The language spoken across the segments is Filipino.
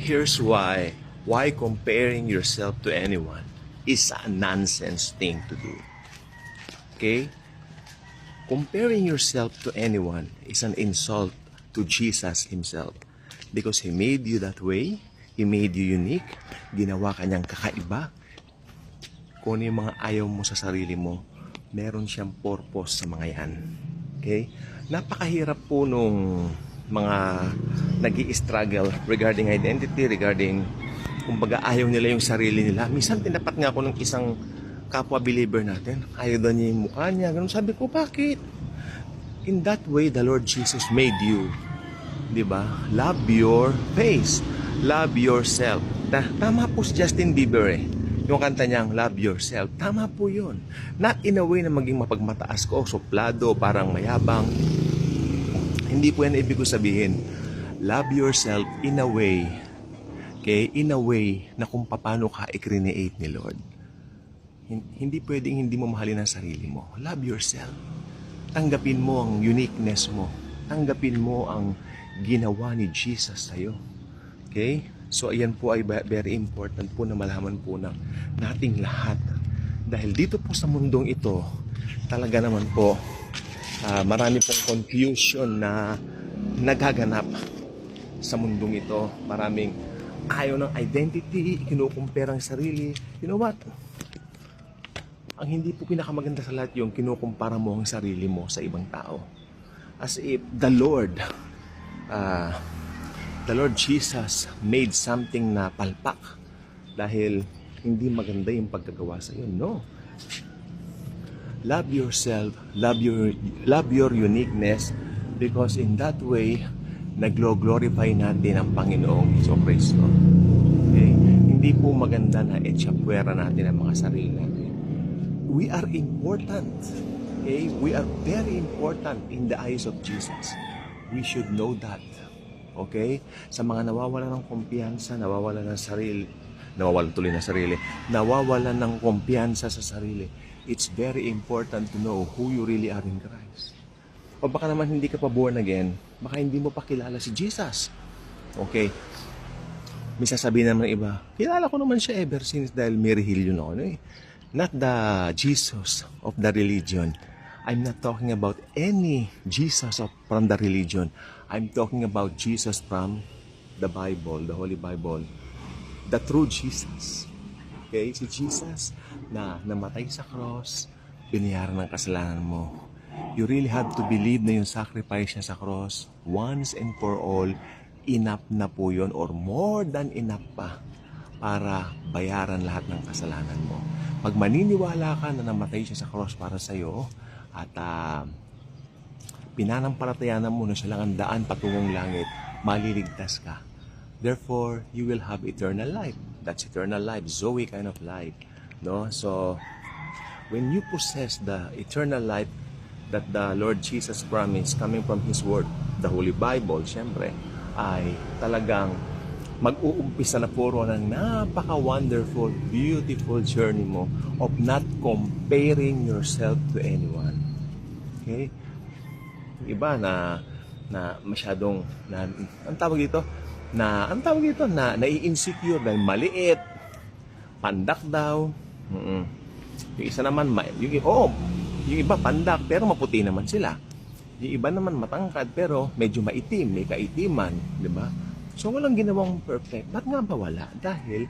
Here's why comparing yourself to anyone is a nonsense thing to do. Okay? Comparing yourself to anyone is an insult to Jesus Himself. Because He made you that way, He made you unique, ginawa ka niyang kakaiba. Kung ano yung mga ayaw mo sa sarili mo, meron siyang purpose sa mga yan. Okay? Napakahirap po nung mga nag-i-struggle regarding identity, regarding kumbaga ayaw nila yung sarili nila. Minsan tinapat nga ako ng isang kapwa believer natin. Ayaw daw niya yung mukha niya. Ganun sabi ko, bakit? In that way, the Lord Jesus made you. Diba? Love your face. Love yourself. Tama po si Justin Bieber eh. Yung kanta niyang, Love Yourself. Tama po yun. Not in a way na maging mapagmataas ko, suplado, parang mayabang. Hindi po yan ibig ko sabihin. Love yourself in a way. Okay? In a way na kung paano ka i-create ni Lord. Hindi pwedeng hindi mo mahalin ang sarili mo. Love yourself. Tanggapin mo ang uniqueness mo. Tanggapin mo ang ginawa ni Jesus sa'yo. Okay? So, ayan po ay very important po na malaman po ng nating lahat. Dahil dito po sa mundong ito, talaga naman po, marami pong confusion na nagaganap sa mundong ito. Maraming ayaw ng identity, kinukumpara ang sarili. You know what? Ang hindi po pinakamaganda sa lahat yung kinukumpara mo ang sarili mo sa ibang tao. As if the Lord Jesus made something na palpak dahil hindi maganda yung pagkagawa sa iyo. No. Love yourself, love your uniqueness, because in that way naglo-glorify natin ang Panginoong Jesucristo. Okay? Hindi po maganda na etsapuera natin ang mga sarili natin. We are important. Okay? We are very important in the eyes of Jesus. We should know that. Okay? Sa mga nawawalan ng kumpiyansa, nawawalan ng kumpiyansa sa sarili, it's very important to know who you really are in Christ. O baka naman hindi ka pa born again, baka hindi mo pa kilala si Jesus. Okay? May sasabihin naman ng iba, kilala ko naman siya ever since dahil may religion ako. No? Not the Jesus of the religion. I'm not talking about any Jesus from the religion. I'm talking about Jesus from the Bible, the Holy Bible. The true Jesus. Okay? Si Jesus na namatay sa cross, binayaran ng kasalanan mo. You really have to believe na yung sacrifice niya sa cross, once and for all, enough na po yun, or more than enough pa para bayaran lahat ng kasalanan mo. Pag maniniwala ka na namatay siya sa cross para sa'yo, at pinanampalatayanan mo na siya lang ang daan patungong langit, maliligtas ka. Therefore, you will have eternal life. That's eternal life, Zoe kind of life. No? So, when you possess the eternal life that the Lord Jesus promised coming from His Word, the Holy Bible, syempre, ay talagang mag-uumpisa na puro ng napaka-wonderful, beautiful journey mo of not comparing yourself to anyone. Okay? Iba na masyadong ang tawag dito na nai-insecure dahil maliit, pandak daw. Yung isa naman yung iba pandak pero maputi naman sila. Yung iba naman matangkad pero medyo maitim, may kaitiman, di ba? So walang ginawang perfect. Ba't nga ba wala? Dahil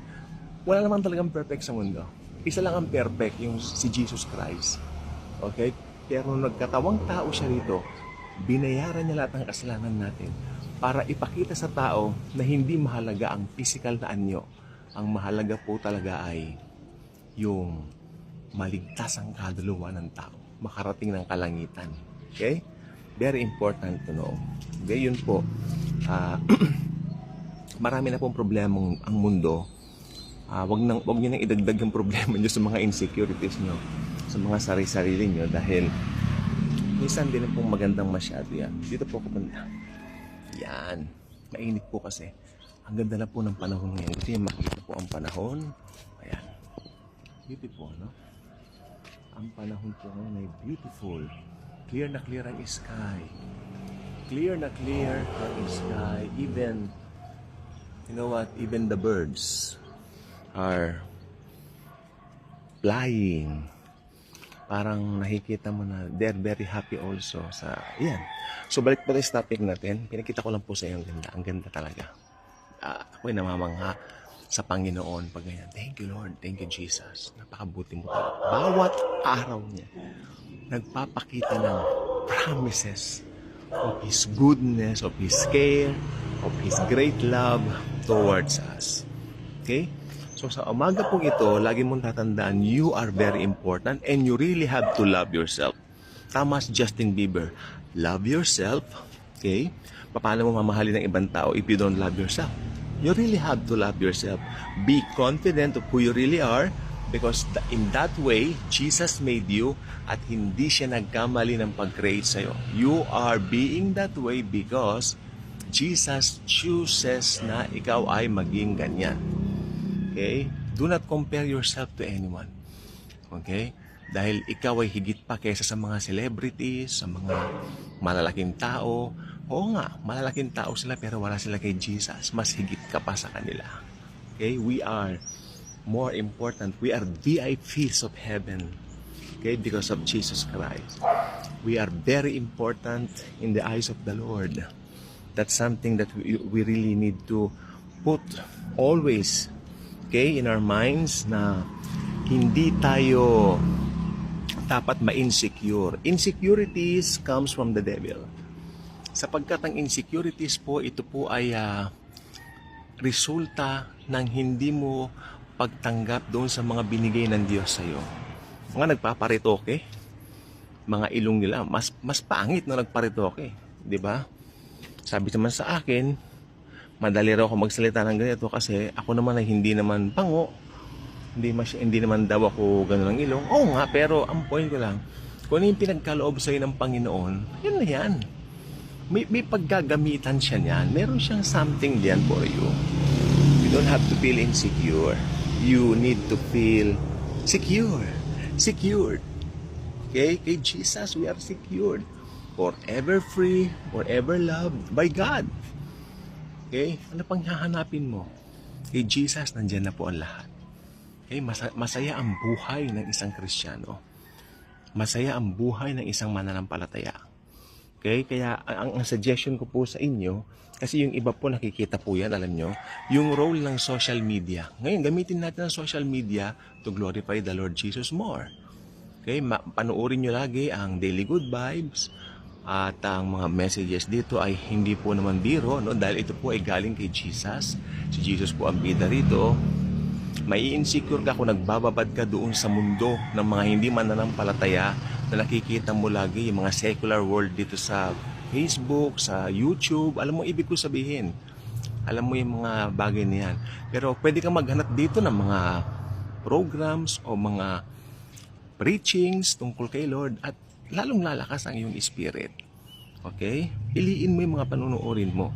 wala naman talagang perfect sa mundo. Isa lang ang perfect, yung si Jesus Christ. Okay? Pero nung nagkatawang tao siya rito, binayaran niya lahat ng kasalanan natin para ipakita sa tao na hindi mahalaga ang physical na anyo. Ang mahalaga po talaga ay yung maligtas ang kaluluwa ng tao, makarating ng kalangitan. Okay? Very important to know. Okay, yun po. Marami na pong problema ang mundo. Wag niyo nang idagdag yung problema niyo sa mga insecurities niyo, sa mga sarili-sarili niyo, dahil minsan din pong magandang masyado yan. Dito po ako punta. Yan. Mainit po kasi. Ang ganda na po ng panahon ngayon. Ito yung makita po ang panahon. Ayan. Beautiful, no? Ang panahon po ngayon ay beautiful. Clear na clear ang sky. Clear na clear ang sky. Even You know what? Even the birds are flying. Parang nakikita mo na they're very happy also sa yan. So balik po tayo sa topic natin. Pinakita ko lang po sa iyo ang ganda. Ang ganda talaga. Ako'y namamangha sa Panginoon pag ganyan. Thank you Lord. Thank you Jesus. Napakabuti mo talaga. Bawat araw niya nagpapakita ng promises of His goodness, of His care, of His great love towards us. Okay? So sa umaga pong ito, lagi mong tatandaan, you are very important and you really have to love yourself. Tama si Justin Bieber. Love yourself. Okay? Paano mo mamahalin ng ibang tao if you don't love yourself? You really have to love yourself. Be confident of who you really are because in that way, Jesus made you at hindi siya nagkamali ng pag-create sa'yo. You are being that way because Jesus chooses na ikaw ay maging ganyan. Okay? Do not compare yourself to anyone. Okay? Dahil ikaw ay higit pa kaysa sa mga celebrities, sa mga malalaking tao. Oo nga, malalaking tao sila pero wala sila kay Jesus. Mas higit ka pa sa kanila. Okay? We are more important. We are VIPs of heaven. Okay? Because of Jesus Christ. We are very important in the eyes of the Lord. That's something that we really need to put always in our minds na hindi tayo dapat ma-insecure. Insecurities comes from the devil. Sapagkat ang insecurities po, ito po ay resulta ng hindi mo pagtanggap doon sa mga binigay ng Diyos sa iyo. Mga nagpaparitoke, mga ilong nila, mas pangit na nagparitoke. Di ba? Sabi naman sa akin, madali raw ako magsalita ng ganito kasi ako naman ay hindi naman pango. Hindi naman daw ako gano'n ng ilong. Oo nga, pero ang point ko lang, kung ano yung pinagkaloob sa'yo ng Panginoon, yun na yan. May paggagamitan siya niyan. Meron siyang something diyan for you. You don't have to feel insecure. You need to feel secure. Secured. Okay? Kay Jesus, we are secured. Forever free, forever loved by God. Okay? Ano pang hahanapin mo? Kay Jesus, nandyan na po ang lahat. Okay? Masaya ang buhay ng isang Kristiyano. Masaya ang buhay ng isang mananampalataya. Okay? Kaya ang suggestion ko po sa inyo, kasi yung iba po nakikita po yan, alam nyo, yung role ng social media. Ngayon, gamitin natin ang social media to glorify the Lord Jesus more. Okay? Panoorin nyo lagi ang Daily Good Vibes. At ang mga messages dito ay hindi po naman biro, no? Dahil ito po ay galing kay Jesus. Si Jesus po ang bida rito. Mai-insecure ka kung nagbababad ka doon sa mundo ng mga hindi mananampalataya na nakikita mo lagi yung mga secular world dito sa Facebook, sa YouTube. Alam mo, ibig ko sabihin. Alam mo yung mga bagay na yan. Pero pwede kang maghanap dito ng mga programs o mga preachings tungkol kay Lord at lalong lalakas ang iyong spirit. Okay? Piliin mo yung mga panunuorin mo.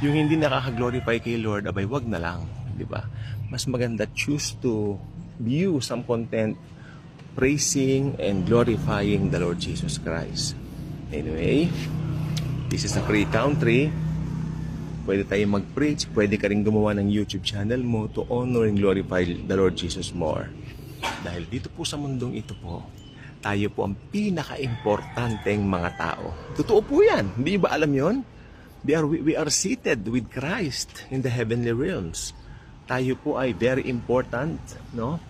Yung hindi nakaka-glorify kay Lord, abay, wag na lang. Diba? Mas maganda, choose to view some content praising and glorifying the Lord Jesus Christ. Anyway, this is a free country. Pwede tayo mag-preach. Pwede ka rin gumawa ng YouTube channel mo to honor and glorify the Lord Jesus more. Dahil dito po sa mundong ito po, tayo po ang pinaka-importanteng mga tao. Totoo po yan. Hindi ba alam yon? We are seated with Christ in the heavenly realms. Tayo po ay very important, no?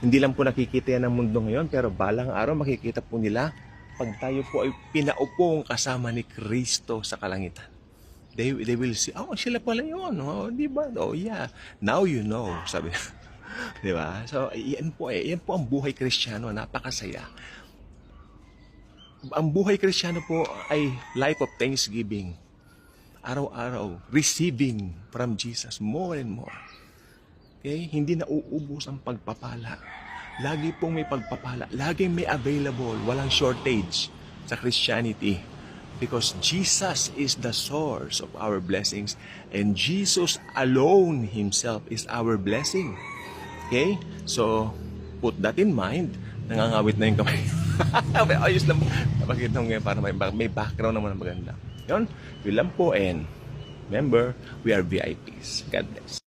Hindi lang po nakikita yan ng mundo ngayon, pero balang araw makikita po nila pag tayo po ay pinaupong kasama ni Kristo sa kalangitan. They will see, oh, sila pala yun. Oh, di ba? Oh, yeah. Now you know, sabi. Di ba? So, yan po ang buhay Kristiyano. Napakasaya. Ang buhay Kristiyano po ay life of thanksgiving. Araw-araw, receiving from Jesus more and more. Okay? Hindi na uubos ang pagpapala. Lagi pong may pagpapala. Laging may available. Walang shortage sa Christianity. Because Jesus is the source of our blessings. And Jesus alone Himself is our blessing. Okay? So, put that in mind. Nangangawit na yung kamay. Ayos lang. Napakita mo ngayon para may background naman na maganda. Yun. Yun lang po. And Remember, we are VIPs. God bless.